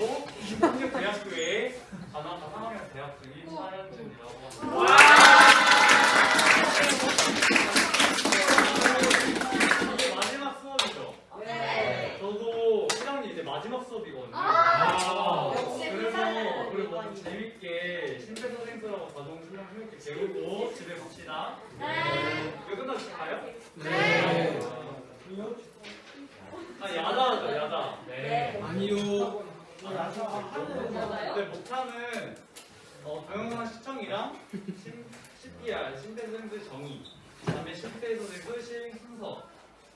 그리고 한국대학교에 간호학과 3학년 재학 중인 차현준이라고 합니다. 이게 마지막 수업이죠? 네. 저도 1학년 이제 마지막 수업이거든요. 그래서 우리 너무 재밌게 심폐소생술하고 자동순환 재밌게 배우고 집에 갑시다. 이거 끝나고 가요? 네. 아, 야자하죠, 야자. 네. 아니요. 근데 목차는 동영상 시청이랑 CPR, 심폐소생술 정의, 그 다음에 심폐소생술 시행 순서,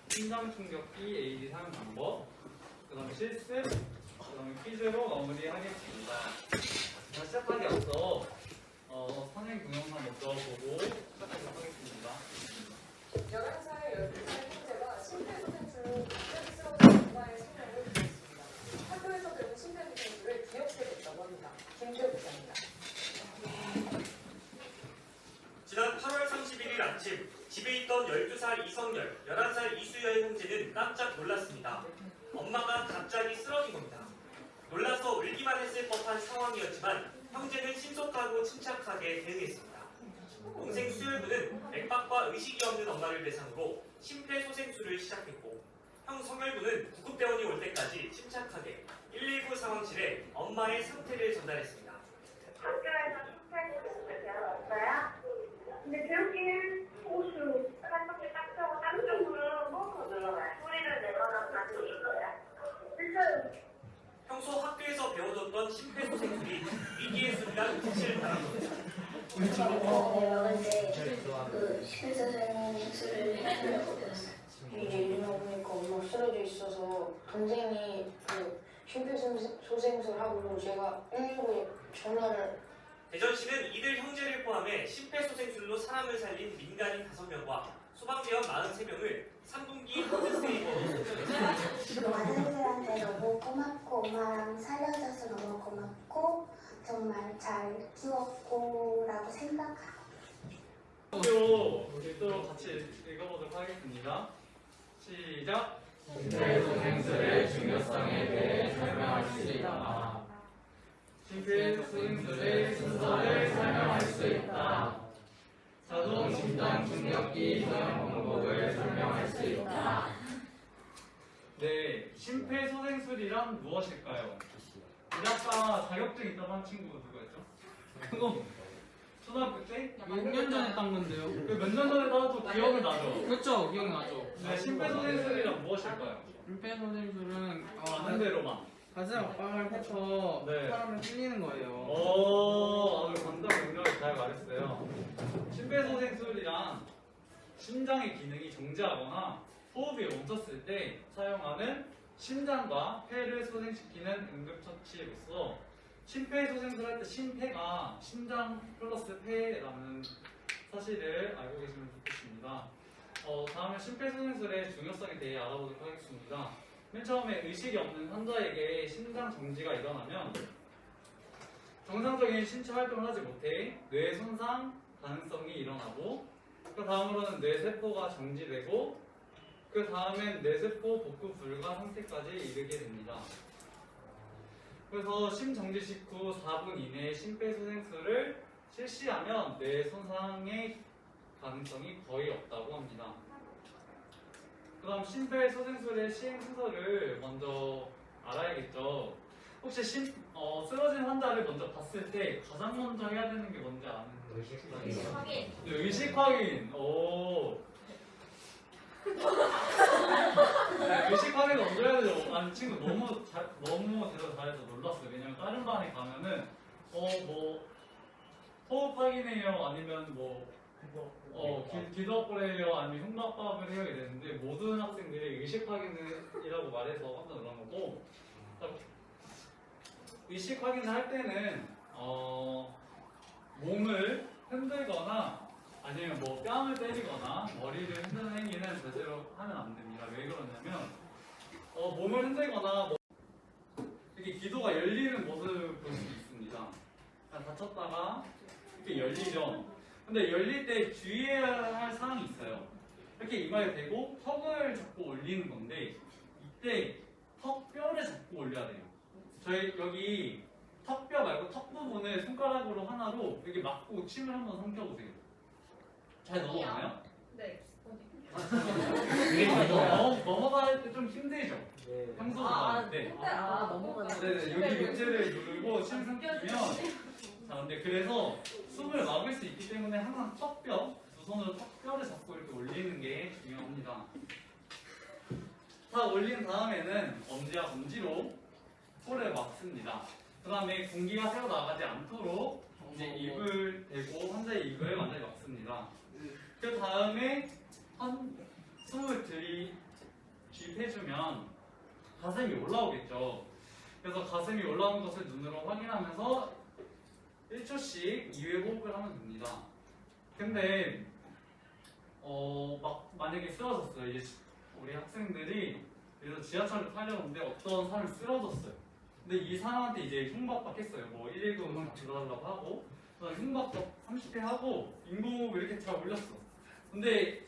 심장충격기 AED 사용 방법, 그 다음에 실습, 그 다음에 퀴즈로 마무리하겠습니다. 자, 시작하기 앞서 선행 동영상 먼저 보고 시작하도록 하겠습니다. 11살, 12살 형제가 심폐소생술로 갑자기 쓰러진 엄마의 생명을 구했습니다. 학교에서 배운 심폐소생술을 기억해냈다고 합니다. 김주호 기자입니다. 지난 8월 31일 아침 집에 있던 12살 이성열, 11살 이수여의 형제는 깜짝 놀랐습니다. 엄마가 갑자기 쓰러진 겁니다. 놀라서 울기만 했을 법한 상황이었지만 형제는 신속하고 침착하게 대응했습니다. 동생 수열군은 맥박과 의식이 없는 엄마를 대상으로 심폐소생술을 시작했고 형 성열군은 구급대원이 올 때까지 침착하게 119 상황실에 엄마의 상태를 전달했습니다. 학교에서 심폐소생술 배워왔어요? 근데 배우기는 호수, 한쪽에 딱 펴고 다른 쪽으로 멍커 늘어나요. 소리를 내거나 가지고 있어요. 일단 평소 학교에서 배워줬던 심폐소생술이 위기의 순간 빛을 발합니다. 먹을 때 그 심폐소생술을 해주려고 배웠어요. 이제 일어나 보니까 엄마 쓰러져 있어서 동생이 그 심폐소생술 하고 제가 119에 전화를 대전시는 이들 형제를 포함해 심폐소생술로 사람을 살린 민간인 5명과 소방대원 43명을 3분기 홈세이버로 선정했습니다. 아들들한테 너무 고맙고 엄마랑 살려줘서 너무 고맙고 정말 잘 키웠고 라고 생각하고 또 같이 읽어보도록 하겠습니다. 시작! 심폐소생술의 중요성에 대해 설명할 수 있다. 심폐소생술의 순서를 설명할 수 있다. 자동 심장 충격기 사용 방법을 설명할 수 있다. 네, 심폐소생술이란 무엇일까요? 우리 아까 자격증 있다고 한 친구가 누구였죠? 그거 초등학교 때? 6년 전에 딴 건데요. 몇 년 전에 따도 기억은 나죠? 그렇죠, 기억나죠. 네, 심폐소생술이란 무엇일까요? 심폐소생술은 아는 대로만. 가슴 압박을 해서 네. 사람을 살리는 거예요. 아주 간단히 명료하게 잘 말했어요. 심폐소생술이란 심장의 기능이 정지하거나 호흡이 멈췄을 때 사용하는 심장과 폐를 소생시키는 응급처치로서 심폐소생술 할 때 심폐가 심장 플러스 폐라는 사실을 알고 계시면 좋겠습니다. 다음은 심폐소생술의 중요성에 대해 알아보도록 하겠습니다. 맨 처음에 의식이 없는 환자에게 심장 정지가 일어나면 정상적인 신체 활동을 하지 못해 뇌 손상 가능성이 일어나고 그 다음으로는 뇌세포가 정지되고 그 다음엔 뇌세포 복구 불가 상태까지 이르게 됩니다. 그래서 심정지 직후 4분 이내에 심폐소생술을 실시하면 뇌 손상의 가능성이 거의 없다고 합니다. 그 다음 심폐소생술의 시행 순서를 먼저 알아야겠죠. 혹시 쓰러진 환자를 먼저 봤을 때 가장 먼저 해야 되는 게 뭔지 아는 분? 의식 확인. 네, 의식 확인. 오. 네, 의식 확인 먼저 해야 되죠. 아니 친구 너무 대답 잘해서 놀랐어요. 왜냐면 다른 반에 가면은 뭐 호흡 확인해요, 아니면 기도학벌해요, 아니면 흉곽박을 해야 되는데 모든 학생들이 의식 확인이라고 말해서 깜짝 놀란 거고. 의식 확인을 할 때는 몸을 흔들거나 아니면 뭐 뺨을 때리거나 머리를 흔드는 행위는 절대로 하면 안 됩니다. 왜 그러냐면 몸을 흔들거나 이렇게 기도가 열리는 모습을 볼 수 있습니다. 다쳤다가 이렇게 열리죠. 근데 열릴 때 주의해야 할 사항이 있어요. 이렇게 이마에 대고 턱을 잡고 올리는 건데 이때 턱뼈를 잡고 올려야 돼요. 저희 여기 턱뼈 말고 턱 부분을 손가락으로 하나로 여기 막고 침을 한번 삼켜보세요. 잘 넘어가나요? 네. 넘어갈 때 좀 힘들죠? 평소보다. 네. 넘어가는 네네, 여기 밑에를 누르고 침 삼키면 자, 근데 그래서 숨을 막을 수 있기 때문에 항상 턱뼈, 두 손으로 턱뼈를 잡고 이렇게 올리는 게 중요합니다. 다 올린 다음에는 엄지와 검지로 코를 막습니다. 그 다음에 공기가 새어 나가지 않도록 이제 입을 대고 환자의 입을 완전히 막습니다. 그 다음에 숨을 들이주입해주면 가슴이 올라오겠죠. 그래서 가슴이 올라오는 것을 눈으로 확인하면서 1초씩 2회 호흡을 하면 됩니다. 근데 만약에 쓰러졌어요. 이제 우리 학생들이 그래서 지하철을 타려는데 어떤 사람이 쓰러졌어요. 근데 이 사람한테 이제 흉박박했어요. 뭐 119 음악 들어달라고 하고 흉박박 30회 하고 인공호흡 이렇게 잘 올렸어. 근데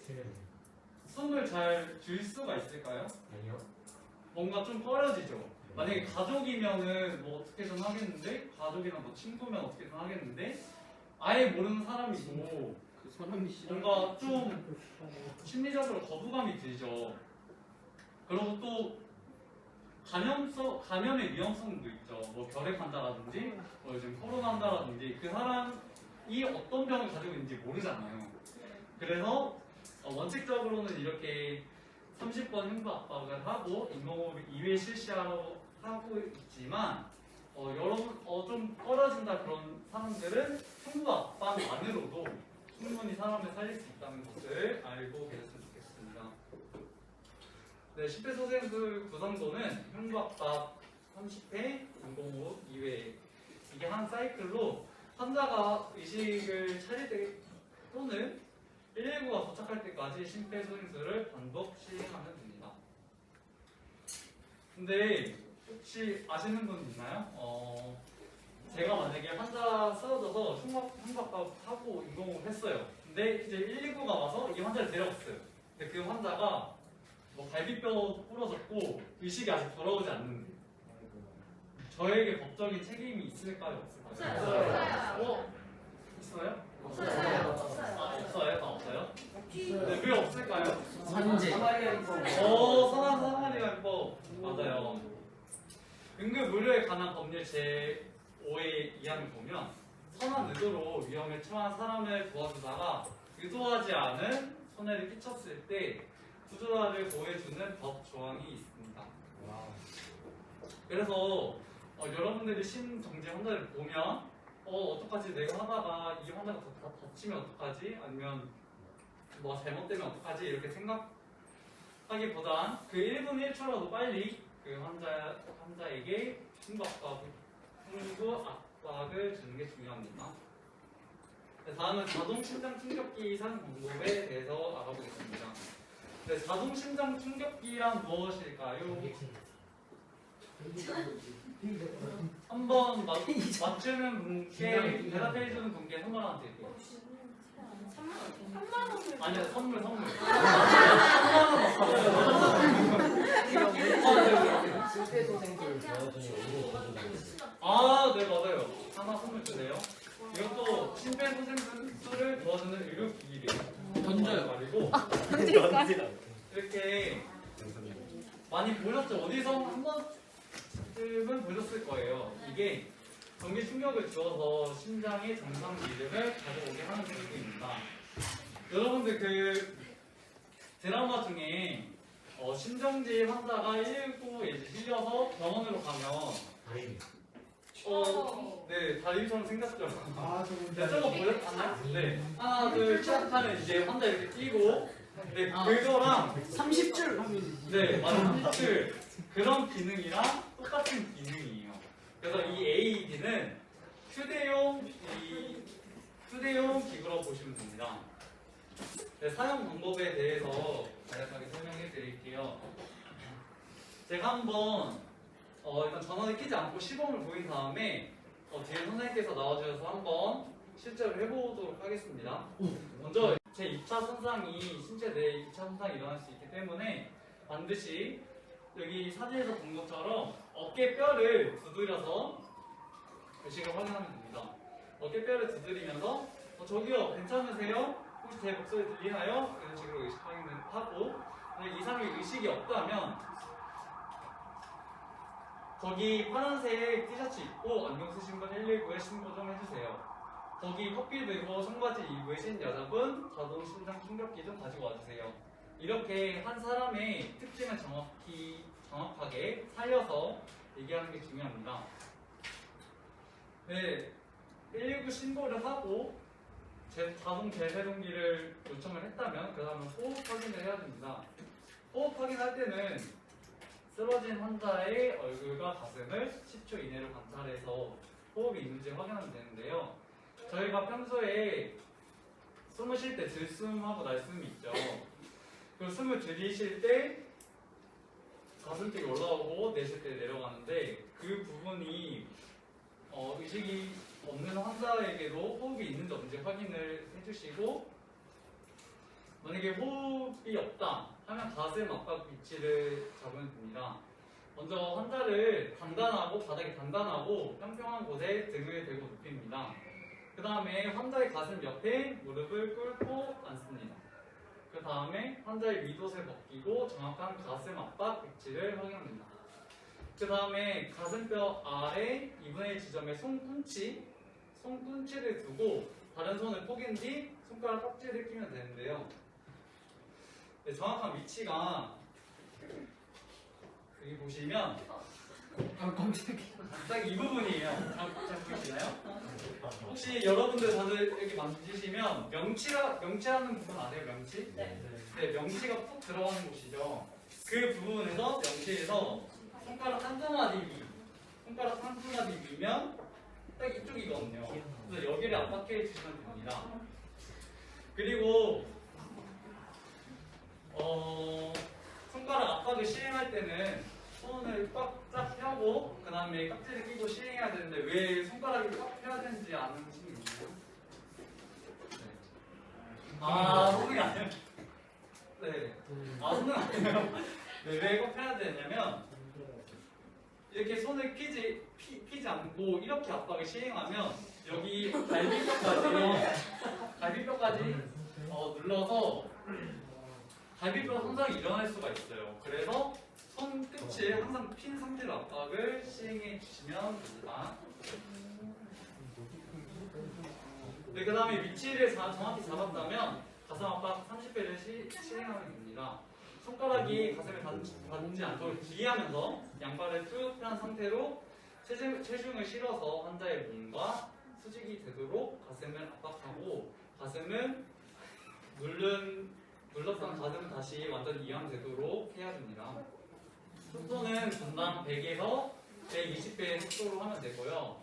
숨을 잘 줄 수가 있을까요? 아니요. 뭔가 좀 꺼려지죠. 만약에 가족이면은 뭐 어떻게든 하겠는데, 가족이나 뭐 친구면 어떻게든 하겠는데, 아예 모르는 사람이고 그 사람이 싫어. 뭔가 좀 심리적으로 거부감이 들죠. 그리고 또 감염의 위험성도 있죠. 뭐 결핵한다라든지, 뭐 요즘 코로나 한다라든지 그 사람이 어떤 병을 가지고 있는지 모르잖아요. 그래서 원칙적으로는 이렇게 30번 흉부 압박을 하고 인공호흡 2회 실시하고 있지만 여러분 좀 꺼려진다 그런 사람들은 흉부 압박만으로도 충분히 사람을 살릴 수 있다는 것을 알고 계셨으면 좋겠습니다. 네, 심폐소생술 구성도는 흉부 압박 30회, 인공호흡 2회 이게 한 사이클로 환자가 의식을 차릴 때 또는 119가 도착할 때까지 심폐소생술을 반복 시행하면 됩니다. 근데 혹시 아시는 분 있나요? 제가 만약에 환자 쓰러져서 흉박하고 인공호흡 했어요. 근데 이제 119가 와서 이 환자를 데려갔어요. 근데 그 환자가 뭐 갈비뼈 부러졌고 의식이 아직 돌아오지 않는데 저에게 법적인 책임이 있을까요? 없을까요? 있어요? 없어요? 다 없어요? 네, 왜 없을까요? 산재. 선한 사마리안법 맞아요. 응급의료에 관한 법률 제5의 2항을 보면 선한 의도로 위험에 처한 사람을 도와주다가 의도하지 않은 손해를 끼쳤을 때 구조자를 보호해주는 법 조항이 있습니다. 그래서 여러분들이 심정지 환자를 보면 어떡하지? 내가 하다가 이 환자가 다치면 어떡하지? 아니면 뭐 잘못되면 어떡하지? 이렇게 생각하기보단 그 1분 1초라도 빨리 그 환자에게 흉부 압박을 주는 게 중요합니다. 네, 다음은 자동 심장 충격기 사용 방법에 대해서 알아보겠습니다. 네, 자동 심장 충격기란 무엇일까요? 한번 맞추는 분께 대답해주는 분께 선물 하나 드릴게요. 3만 원. 아니요, 선물. 3만 원. 심폐소생술 도와주는 의료 보조장. 네, 맞아요. 하나 선물 주세요. 이것도 심폐소생술을 도와주는 의료기기래요. 던져요. 말이고 이렇게 많이 보셨죠? 어디서 한 번쯤은 보셨을 거예요. 이게 전기 충격을 주어서 심장의 정상 리듬을 가져오게 하는 기기입니다. 여러분들 그 드라마 중에 심정지 환자가 119에 실려서 병원으로 가면 네, 다리처럼 생겼죠. 네, 저거 보셨나요? 네. 하나, 둘, 셋 하면 이제 환자 이렇게 뛰고 네, 그거랑 30줄 하면 네, 맞아요. 30줄 그런 기능이랑 똑같은 기능이에요. 그래서 이 AED는 휴대용 기구로 보시면 됩니다. 네, 사용 방법에 대해서 간략하게 설명해 드릴게요. 제가 한번 일단 전원을 켜지 않고 시범을 보인 다음에 뒤에 선생님께서 나와주셔서 한번 실제로 해보도록 하겠습니다. 먼저 제 2차 손상이 신체 내에 2차 손상이 일어날 수 있기 때문에 반드시 여기 사진에서 본 것처럼 어깨뼈를 두드려서 의식을 확인하면 됩니다. 어깨뼈를 두드리면서 저기요 괜찮으세요? 혹시 제 목소리 들리나요? 이런 식으로 의식 확인을 하고 만약 이 사람이 의식이 없다면 거기 파란색 티셔츠 입고 안경 쓰신 분 119에 신고 좀 해주세요. 거기 커피 들고 청바지 입으신 여자분 자동 심장 충격기 좀 가지고 와주세요. 이렇게 한 사람의 특징을 정확하게 살려서 얘기하는 게 중요합니다. 네, 119 신고를 하고 자동 대세동기를 요청을 했다면 그 다음은 호흡 확인을 해야 됩니다. 호흡 확인할 때는 쓰러진 환자의 얼굴과 가슴을 10초 이내로 관찰해서 호흡이 있는지 확인하면 되는데요. 저희가 평소에 숨을 쉴 때 들숨하고 날숨이 있죠. 그 숨을 들이쉴 때 가슴 쪽이 올라오고 내쉴 때 내려가는데 그 부분이 의식이 없는 환자에게도 호흡이 있는지 없는지 확인을 해주시고 만약에 호흡이 없다 하면 가슴 압박 위치를 잡으면 됩니다. 먼저 환자를 바닥에 단단하고 평평한 곳에 등을 대고 눕힙니다. 그 다음에 환자의 가슴 옆에 무릎을 꿇고 앉습니다. 그 다음에 환자의 윗옷을 벗기고 정확한 가슴 압박 위치를 확인합니다. 그 다음에 가슴뼈 아래 2분의 1 지점에 손꿈치를 두고 다른 손을 포갠 뒤 손가락 깍지를 끼면 되는데요. 네, 정확한 위치가 여기 보시면 딱 이 부분이에요. 잘 보이시나요? 혹시 여러분들 다들 여기 만지시면 명치라는 부분 아세요? 명치? 네, 명치가 푹 들어가는 곳이죠. 그 부분에서 명치에서 손가락 한 마디 위면 딱 이쪽이거든요. 그래서 여기를 압박해 주시면 됩니다. 그리고 손가락 압박을 시행할 때는 손을 꽉 펴고 그 다음에 깍지를 끼고 시행해야 되는데 왜 손가락을 꽉 펴야 되는지 아는 분이 있나요? 네. 손이 아니에요? 네. 손은 아니에요. 네, 왜 꽉 펴야 되냐면 이렇게 손을 피지 않고 이렇게 압박을 시행하면 여기 갈비뼈까지 눌러서 갈비뼈 손상이 일어날 수가 있어요. 그래서 손끝을 항상 핀 상태로 압박을 시행해 주시면 됩니다. 네, 그 다음에 위치를 정확히 잡았다면 가슴 압박 30회를 시행하면 됩니다. 손가락이 가슴에 닿지 않도록 주의하면서 양발을 쭉 펴는 상태로 체중을 실어서 환자의 몸과 수직이 되도록 가슴을 압박하고 가슴은 눌렀던 가슴은 다시 완전히 이완되도록 해야 됩니다. 속도는 전당 100에서 120배의 속도로 하면 되고요.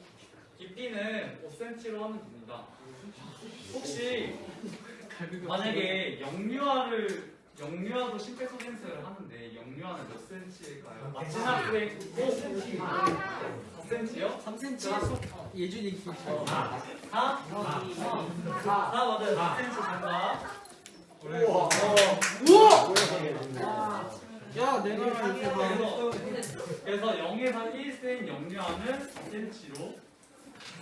깊이는 5cm로 하면 됩니다. 혹시 만약에 영유아도 심폐소생술을 하는데 영유아는 몇 cm일까요? 마지막에 5cm? 4cm요? 3cm 예준이 4? 4 맞아요. 4cm 정답. 우와! 야 내가 이렇게 그래서 0에서 1세인 영유아는 4cm로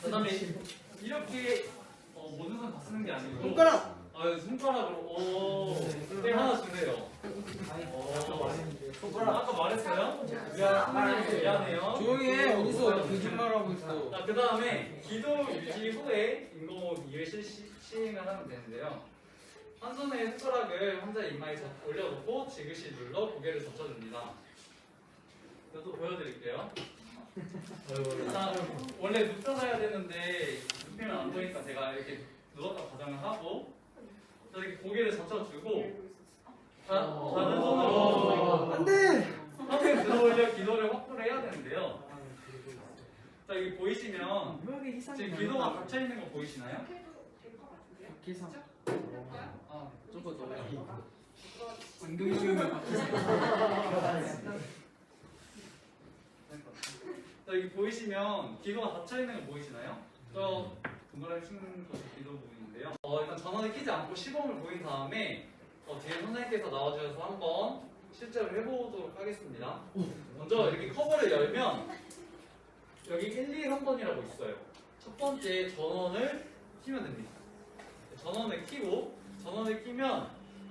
그 다음에 이렇게 모든 손 다 쓰는 게 아니고 손가락 손가락으로 네, 하나 주세요. 아까 말했어요? 미안해요. 조용히 해. 어디서 거짓말하고 있어. 자, 그 다음에 기도 유지 후에 인공호흡 2회 시행을 하면 되는데요. 한 손에 손가락을 환자 이마에 올려놓고 지그시 눌러 고개를 젖혀줍니다. 또 보여드릴게요. 자, 원래 눕혀서 해야 되는데 눕히면 안 보니까 제가 이렇게 누웠다 가정을 하고 이렇게 고개를 젖혀주고 다른 손으로 안돼. 한번 들어올려 기도를 확보를 해야 되는데요. 자, 여기 보이시면 지금 기도가 닫혀 있는 거 보이시나요? 계산. 저거 너 안경이 씌우면 자, 여기 보이시면 기도가 닫혀 있는 거 보이시나요? 저 동그라미 치는 것이 기도 부분인데요. 일단 전원을 켜지 않고 시범을 보인 다음에 뒤에 선생님께서 나와주셔서 한번 실제로 해보도록 하겠습니다. 먼저 이렇게 커버를 열면 여기 1, 2, 3번이라고 있어요. 첫 번째 전원을 키면 됩니다. 전원을 키고 전원을 키면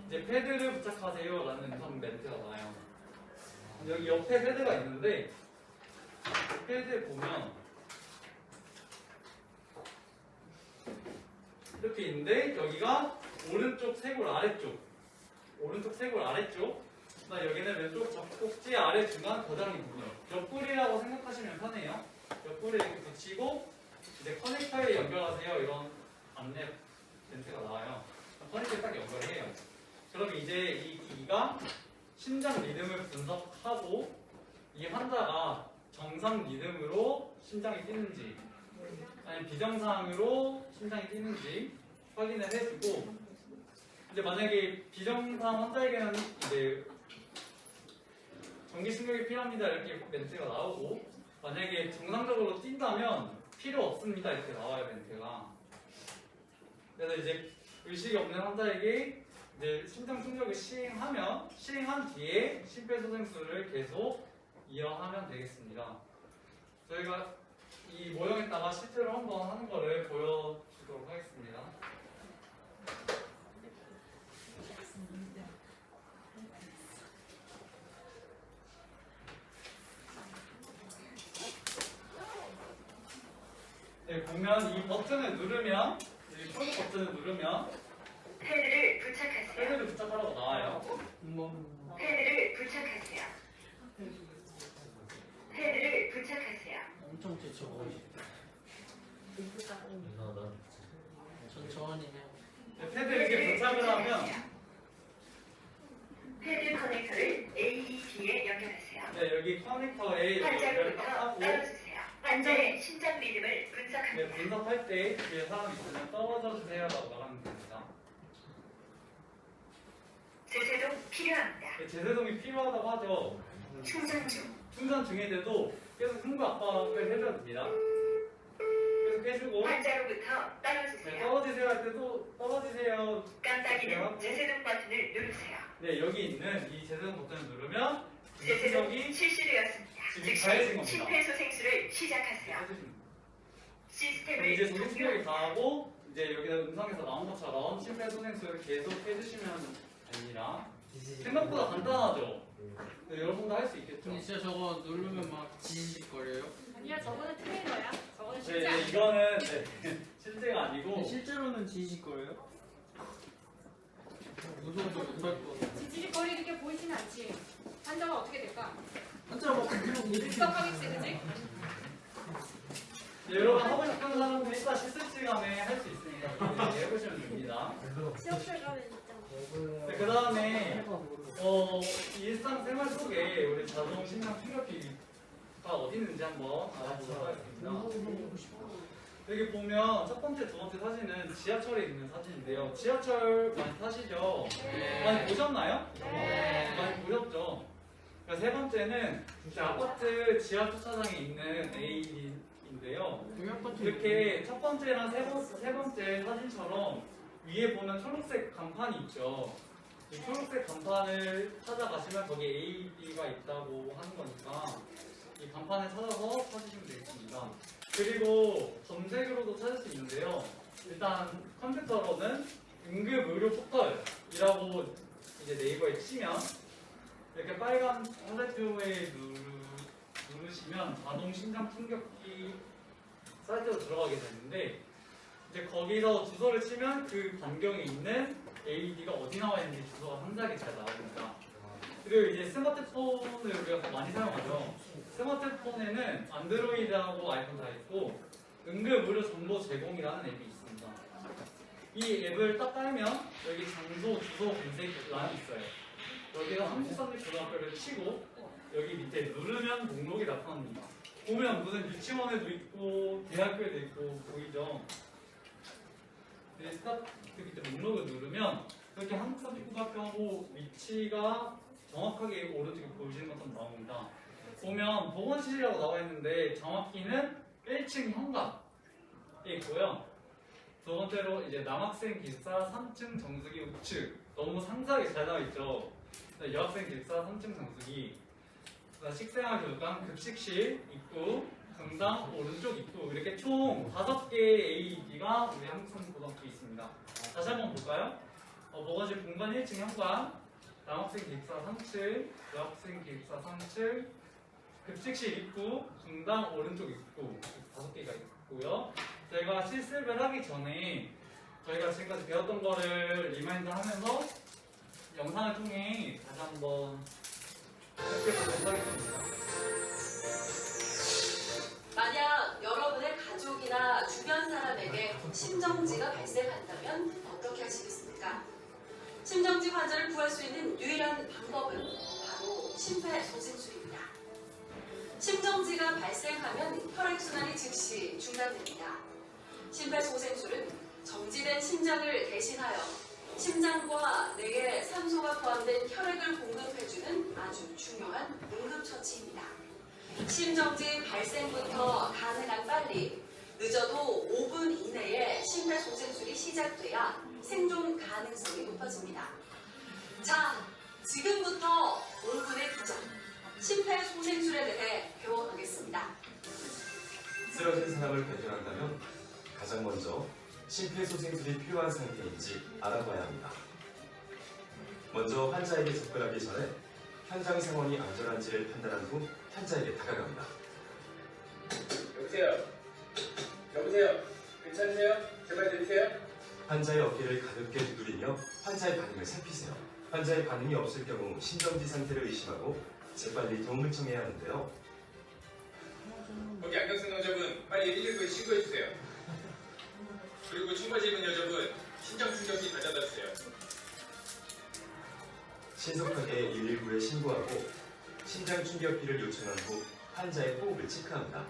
이제 패드를 부착하세요 라는 그런 멘트가 나와요. 여기 옆에 패드가 있는데 패드에 보면 이렇게 있는데 여기가 오른쪽 쇄골 아래쪽 오른쪽 쇄골 아래쪽 그다음 여기는 왼쪽 젖꼭지 아래 중간 거장이 있군요. 옆구리라고 생각하시면 편해요. 옆구리 이렇게 붙이고 이제 커넥터에 연결하세요 이런 안내 멘트가 나와요. 커넥터에 딱 연결해요. 그럼 이제 이 기기가 심장 리듬을 분석하고 이 환자가 정상 리듬으로 심장이 뛰는지 아니 비정상으로 심장이 뛰는지 확인을 해주고 이제 만약에 비정상 환자에게는 이제 전기신경이 필요합니다 이렇게 멘트가 나오고 만약에 정상적으로 뛴다면 필요 없습니다 이렇게 나와요 멘트가. 그래서 이제 의식이 없는 환자에게 이제 심장 충격을 시행한 뒤에 심폐소생술을 계속 이어하면 되겠습니다. 저희가 이 모형에다가 실제로 한번 하는 거를 보여주도록 하겠습니다. 네, 보면 이 버튼을 누르면 이 푸시 버튼을 누르면 패드를 부착하세요. 패드를 부착하라고 나와요. 패드를 부착하세요. 패드를 부착하세요. 엄청 지쳐보고 천천히 해. 네, 패드 이렇게 부착을 하면 패드 커넥터를 AED에 연결하세요. 네, 여기 커넥터에 연결을 딱 환자로부터 하고 떨어주세요. 환자의 심장 리듬을 네, 분석합니다. 분석할 때 뒤에 사람 있으면 떨어져 주세요라고 말하면 됩니다. 제세동 필요합니다. 네, 제세동이 필요하다고 하죠. 충전 중. 충전 중인데도 계속 흥부 압박을 해줘야 됩니다. 계속 해주고 환자로부터 네, 떨어주세요. 떨어지세요 할 때도 떨어지세요. 깜빡이는 제세동 버튼을 누르세요. 네, 여기 있는 이 제세동 버튼을 누르면 제세동 충격이 실시되었습니다. 지금 가해진 즉시 겁니다. 심폐소생술을 시작하세요. 해주십니다. 시스템을 이제 정신력이 종료합니다. 다하고 이제 여기서 음성에서 나온 것처럼 심폐소생술을 계속 해주시면 됩니다. 생각보다 간단하죠? 네, 여러분도 할 수 있겠죠? 근데 진짜 저거 누르면 막 지직거려요? 아니야, 저거는 트레이너야. 저거는 네, 진짜. 네, 이거는 네, 실제가 아니고 실제로는 지직거려요? 무서워서 못할 거 같아. 지지직거리는 게 보이지는 않지. 환자가 어떻게 될까? 한자 막 일석하겠지, 그지? 네, 여러분 하고 싶은 사람들 이따 실습 시간에 할 수 있으니까 네, 해보시면 됩니다. 시험실 가면 진짜 네, 그 다음에 일상생활 속에 우리 자동 심장 충격기가 어디 있는지 한번 알아보도록 하겠습니다. 여기 보면 첫 번째, 두 번째 사진은 지하철에 있는 사진인데요. 지하철 많이 타시죠? 많이 보셨나요? 많이 보셨죠? 그러니까 세 번째는 아파트 지하 주차장에 있는 AED인데요. 이렇게 첫 번째랑 세 번째 사진처럼 위에 보면 초록색 간판이 있죠. 이 초록색 간판을 찾아가시면 거기에 AED가 있다고 하는 거니까 이 간판을 찾아서 찾으시면 되겠습니다. 그리고 검색으로도 찾을 수 있는데요. 일단 컴퓨터로는 응급 의료 포털이라고 이제 네이버에 치면 이렇게 빨간 화살표에 누르시면 자동 심장 충격기 사이트로 들어가게 되는데 이제 거기서 주소를 치면 그 반경에 있는 AED가 어디 나와 있는지 주소가 상세하게 잘 나옵니다. 그리고 이제 스마트폰을 우리가 많이 사용하죠. 스마트폰에는 안드로이드하고 아이폰 다 있고 응급 의료 정보 제공이라는 앱이 있습니다. 이 앱을 딱 깔면 여기 장소, 주소 검색란이 있어요. 여기서 33리 고등학교를 치고 여기 밑에 누르면 목록이 나타납니다. 보면 무슨 유치원에도 있고 대학교에도 있고 보이죠? 스타트 밑에 목록을 누르면 이렇게 한국사립고등학교하고 위치가 정확하게 오른쪽에 보이시는 것처럼 나옵니다. 보면 보건실이라고 나와 있는데 정확히는 1층 현관에 있고요. 두 번째로 이제 남학생 기숙사 3층 정수기 우측 너무 상세하게 잘 나와 있죠. 여학생 기숙사 3층 정수기, 식생활 교육관 급식실 입구, 정당 오른쪽 입구 이렇게 총 5개의 AED가 우리 한국성고등학교에 있습니다. 다시 한번 볼까요? 모가지 본관 1층 현관, 남학생 기숙사 3층, 여학생 기숙사 3층, 급식실 입구, 중당 오른쪽 입구 5개가 있고요. 저희가 실습을 하기 전에 저희가 지금까지 배웠던 거를 리마인드 하면서 영상을 통해 다시 한번 살펴보도록 하겠습니다. 만약 여러분의 가족이나 주변 사람에게 심정지가 발생한다면 어떻게 하시겠습니까? 심정지 환자를 구할 수 있는 유일한 방법은 바로 심폐소생술입니다. 심정지가 발생하면 혈액순환이 즉시 중단됩니다. 심폐소생술은 정지된 심장을 대신하여 심장과 뇌에 산소가 포함된 혈액을 공급해주는 아주 중요한 응급처치입니다. 심정지 발생부터 가능한 빨리, 늦어도 5분 이내에 심폐소생술이 시작돼야 생존 가능성이 높아집니다. 자, 지금부터 5분의 기적, 심폐소생술에 대해 배워가겠습니다. 쓰러진 사람을 발견한다면 가장 먼저 심폐소생술이 필요한 상태인지 알아봐야 합니다. 먼저 환자에게 접근하기 전에 현장 상황이 안전한지를 판단한 후 환자에게 다가갑니다. 여보세요? 여보세요? 괜찮으세요? 제발 들으세요? 환자의 어깨를 가볍게 두드리며 환자의 반응을 살피세요. 환자의 반응이 없을 경우 심정지 상태를 의심하고 재빨리 도움을 청해야 하는데요. 거기 안경 쓴 여자분 빨리 119에 신고해주세요. 그리고 청바지 입은 여자분 심장 충격기 가져다 주세요. 신속하게 119에 신고하고 심장 충격기를 요청한 후 환자의 호흡을 체크합니다.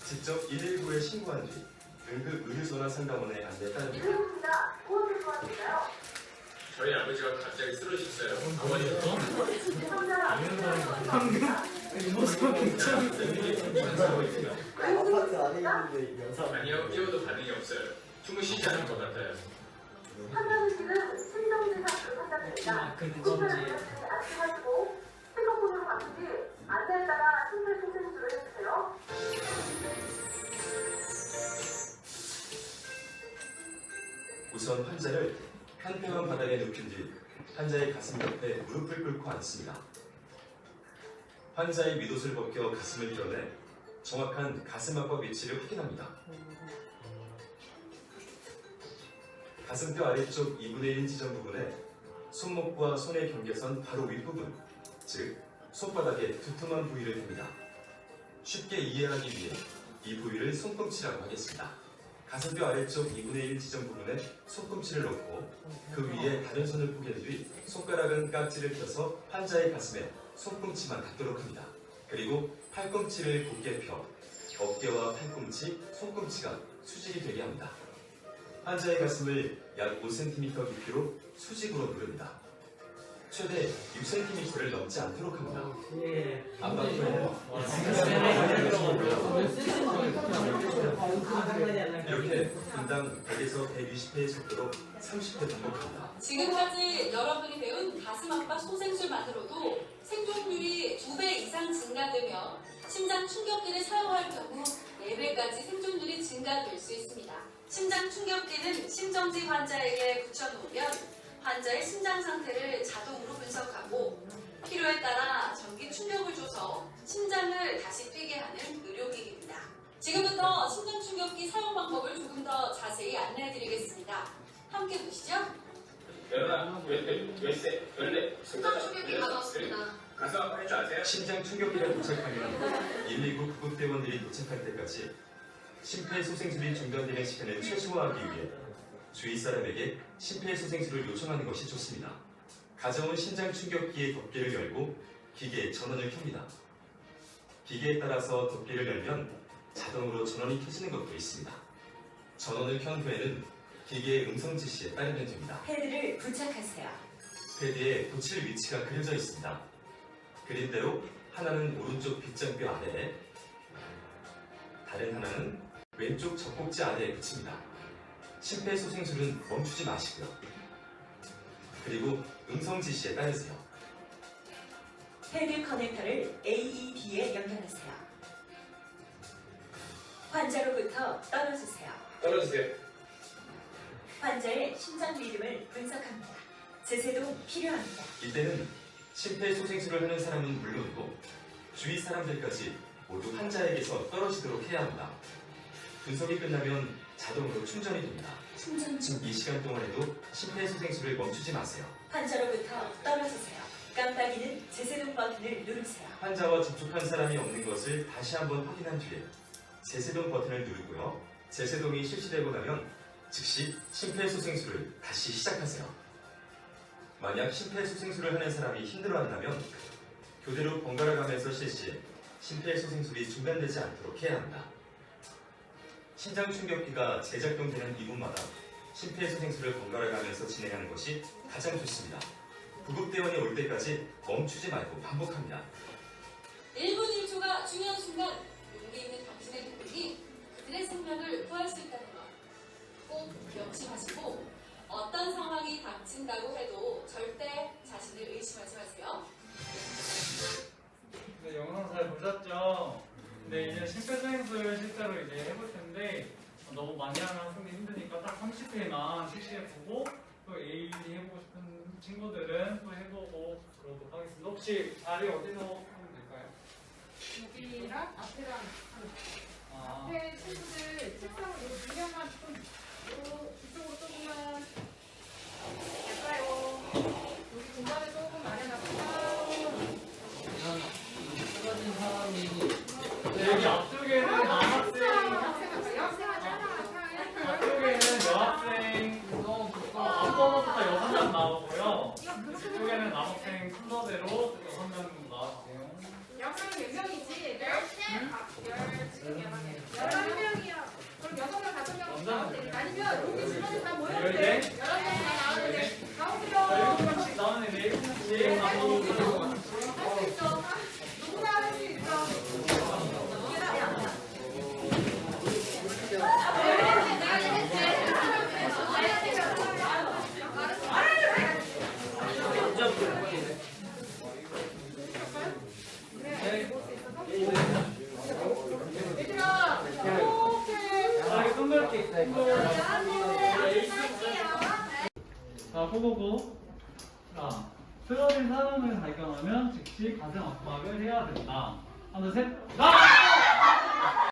직접 119에 신고한 뒤 응급 의료소나 상담원의 안내에 따릅니다. 일요일입니다. 무엇을 도와드릴까요? 저희 아버지가 갑자기 쓰러지셨어요. 어머니부터? 상자를 아파트 안에 있는데 영상 아니요, 깨워도 반응이 없어요. 주무시지 않은 것 같아요. 환자는 지금 심정지 상태로 판단됩니다. 구체를 안심하시고 스피커폰으로 바꾼 뒤 안내에 따라 심폐소생술을 해주세요. 우선 환자를 한평원 바닥에 눕힌 뒤 환자의 가슴 옆에 무릎을 꿇고 앉습니다. 환자의 밑옷을 벗겨 가슴을 밀어내 정확한 가슴 압박 위치를 확인합니다. 가슴뼈 아래쪽 2분의 1 지점 부분에 손목과 손의 경계선 바로 윗부분, 즉 손바닥에 두툼한 부위를 댑니다. 쉽게 이해하기 위해 이 부위를 손꿈치라고 하겠습니다. 가슴뼈 아래쪽 2분의 1 지점 부분에 손꿈치를 놓고 그 위에 다른 손을 포갠 뒤 손가락은 깍지를 펴서 환자의 가슴에 손꿈치만 닿도록 합니다. 그리고 팔꿈치를 곧게 펴 어깨와 팔꿈치, 손꿈치가 수직이 되게 합니다. 환자의 가슴을 약 5cm 깊이로 수직으로 누릅니다. 최대 6cm를 넘지 않도록 합니다. 압박 후에는 이렇게 분당 100에서 120회의 속도로 30회 반복합니다. 지금까지 여러분이 배운 가슴 압박 소생술만으로도 생존율이 2배 이상 증가되며 심장 충격기를 사용할 경우 4배까지 생존율이 증가될 수 있습니다. 심장 충격기는 심정지 환자에게 붙여놓으면 환자의 심장 상태를 자동으로 분석하고 필요에 따라 전기 충격을 줘서 심장을 다시 뛰게 하는 의료기기입니다. 지금부터 심장 충격기 사용 방법을 조금 더 자세히 안내해드리겠습니다. 함께 보시죠. 열어라, 열쇠, 열네. 심장 충격기 가져왔습니다. 가서 할 줄 아세요? 심장 충격기가 도착하면 119 구급대원들이 도착할 때까지 심폐소생술이 중단되는 시간을 최소화하기 위해 주위 사람에게 심폐소생술을 요청하는 것이 좋습니다. 가정은 심장 충격기의 덮개를 열고 기계에 전원을 켭니다. 기계에 따라서 덮개를 열면 자동으로 전원이 켜지는 것도 있습니다. 전원을 켠 후에는 기계의 음성 지시에 따르면 됩니다. 패드를 부착하세요. 패드에 붙일 위치가 그려져 있습니다. 그린 대로 하나는 오른쪽 빗장뼈 아래에, 다른 하나는 왼쪽 젖꼭지 아래에 붙입니다. 심폐소생술은 멈추지 마시고요. 그리고 음성 지시에 따르세요. 패드 커넥터를 AED에 연결하세요. 환자로부터 떨어지세요. 떨어주세요. 환자의 심장 리듬을 분석합니다. 제세도 필요합니다. 이때는 심폐소생술을 하는 사람은 물론이고 주위 사람들까지 모두 환자에게서 떨어지도록 해야 합니다. 분석이 끝나면 자동으로 충전이 됩니다. 충전 중. 이 시간 동안에도 심폐소생술을 멈추지 마세요. 환자로부터 떨어지세요. 깜빡이는 제세동 버튼을 누르세요. 환자와 접촉한 사람이 없는 것을 다시 한번 확인한 뒤에 제세동 버튼을 누르고요. 제세동이 실시되고 나면 즉시 심폐소생술을 다시 시작하세요. 만약 심폐소생술을 하는 사람이 힘들어한다면 교대로 번갈아 가면서 실시해 심폐소생술이 중단되지 않도록 해야 합니다. 심장 충격기가 재작동되는 2분마다 심폐소생술을 번갈아 가면서 진행하는 것이 가장 좋습니다. 구급대원이 올 때까지 멈추지 말고 반복합니다. 1분 1초가 중요한 순간 용기 있는 당신의 도움이 그들의 생명을 구할 수 있다는 것 꼭 명심하시고 어떤 상황이 닥친다고 해도 절대 자신을 의심하지 마세요. 네, 영상 잘 보셨죠? 네, 이제 심폐소생술 실제로 이제 해볼 텐데 너무 많이 하면 학생들이 힘드니까 딱 30회만 실시해보고 또 AED 해보고 싶은 친구들은 또 해보고 그러도록 하겠습니다. 혹시 자리 어디서 하면 될까요? 여기랑 앞에랑 아, 앞에 친구들 책상을 두 명만 좀 이쪽으로 조금만 될까요? 여기 공간을 조금 마련할까요? 떨어진 사람이 네, 여기 앞쪽에는 남학생, 앞쪽에는 여학생, 앞번호부터 6명 나오고요. 이쪽에는 남학생 순서대로 6명 나와주세요. 여학생은 몇 명이지? 11명이요. 그럼 6명, 5명 나오면 되니까. 아니면 여기 주변에 다 모여도 돼. 11명 다 나오는데. 나오세요. 7명씩 나오는데 7명씩 나오고 할 수 있어. 누구나 할 수 있어. 얘들아, 이렇게. 자, 여기 손들기. 자, 호보고. 자, 쓰러진 사람을 발견하면 즉시 가슴 압박을 해야 된다. 하나, 둘, 셋. 나!